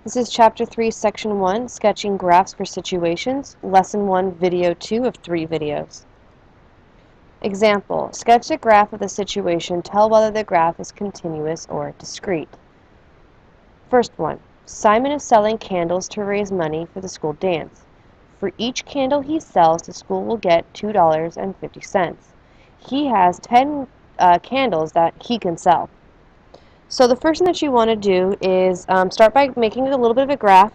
This is Chapter 3, Section 1, Sketching Graphs for Situations, Lesson 1, Video 2 of 3 videos. Example, sketch a graph of the situation. Tell whether the graph is continuous or discrete. First one, Simon is selling candles to raise money for the school dance. For each candle he sells, the school will get $2.50. He has 10 candles that he can sell. So the first thing that you want to do is start by making a little bit of a graph.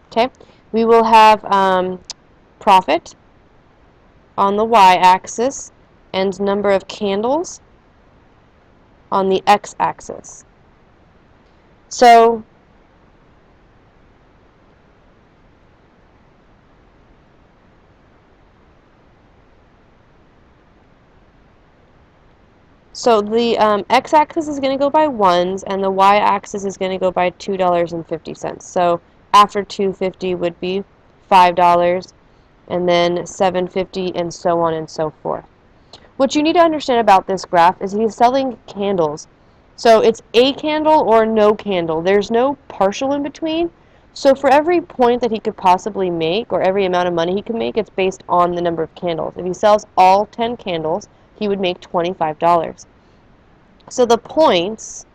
Okay, we will have profit on the y-axis and number of candles on the x-axis. So the x-axis is going to go by ones, and the y-axis is going to go by $2.50. So after $2.50 would be $5, and then $7.50, and so on and so forth. What you need to understand about this graph is he's selling candles. So it's a candle or no candle. There's no partial in between. So for every point that he could possibly make, or every amount of money he could make, it's based on the number of candles. If he sells all 10 candles, he would make $25. So the points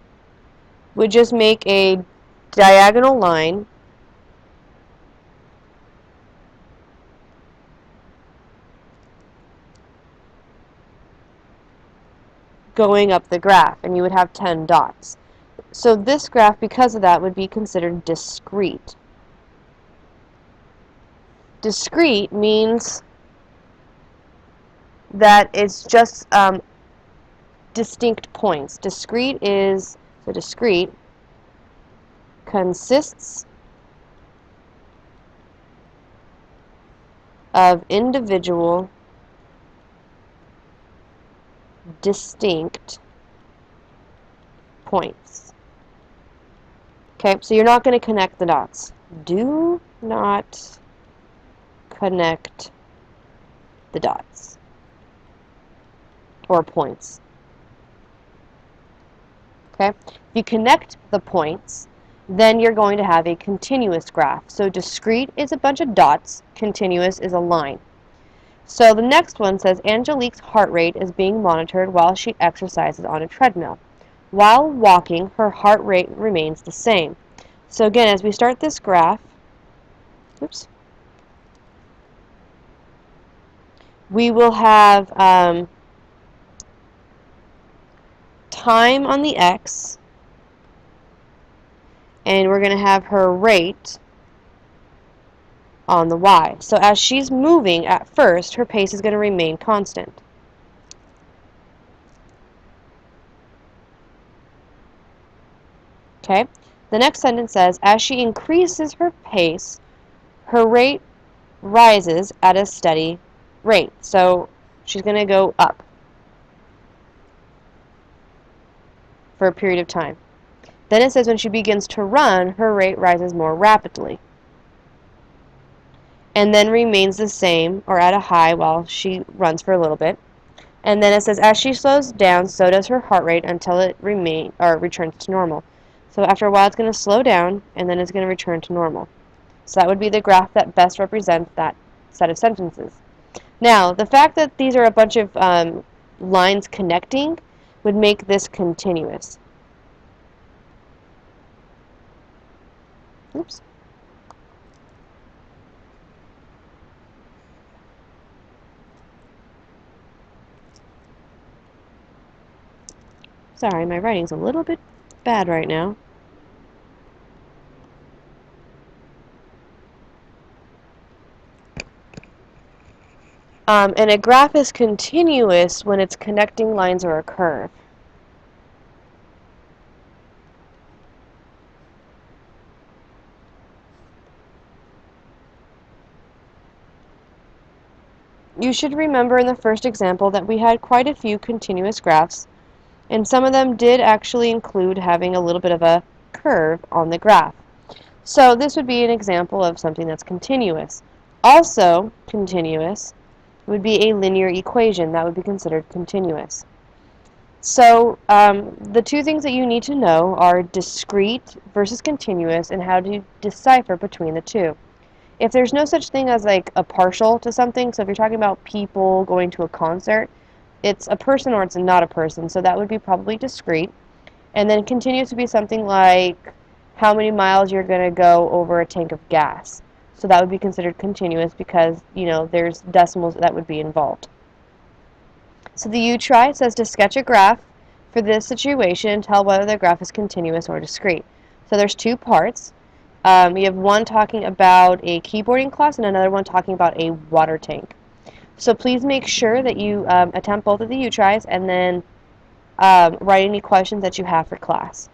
would just make a diagonal line going up the graph, and you would have 10 dots. So this graph, because of that, would be considered discrete. Discrete means that it's just distinct points. Discrete consists of individual distinct points. Okay, so you're not going to connect the dots. Do not connect the dots or points. Okay, if you connect the points, then you're going to have a continuous graph. So discrete is a bunch of dots, continuous is a line. So the next one says Angelique's heart rate is being monitored while she exercises on a treadmill. While walking, her heart rate remains the same. So again, as we start this graph, we will have time on the x, and we're going to have her rate on the y. So as she's moving at first, her pace is going to remain constant. Okay? The next sentence says, as she increases her pace, her rate rises at a steady rate. So she's going to go up for a period of time. Then it says when she begins to run, her rate rises more rapidly, and then remains the same or at a high while she runs for a little bit. And then it says as she slows down, so does her heart rate until it returns to normal. So after a while it's going to slow down, and then it's going to return to normal. So that would be the graph that best represents that set of sentences. Now, the fact that these are a bunch of lines connecting would make this continuous. Oops. Sorry, my writing's a little bit bad right now. And a graph is continuous when its connecting lines are a curve. You should remember in the first example that we had quite a few continuous graphs, and some of them did actually include having a little bit of a curve on the graph. So this would be an example of something that's continuous. Also continuous would be a linear equation that would be considered continuous. So the two things that you need to know are discrete versus continuous and how to decipher between the two. If there's no such thing as like a partial to something, so if you're talking about people going to a concert, it's a person or it's not a person, so that would be probably discrete. And then continuous would be something like how many miles you're going to go over a tank of gas. So that would be considered continuous because, there's decimals that would be involved. So the U-try says to sketch a graph for this situation and tell whether the graph is continuous or discrete. So there's two parts. You have one talking about a keyboarding class and another one talking about a water tank. So please make sure that you attempt both of the U-tries and then write any questions that you have for class.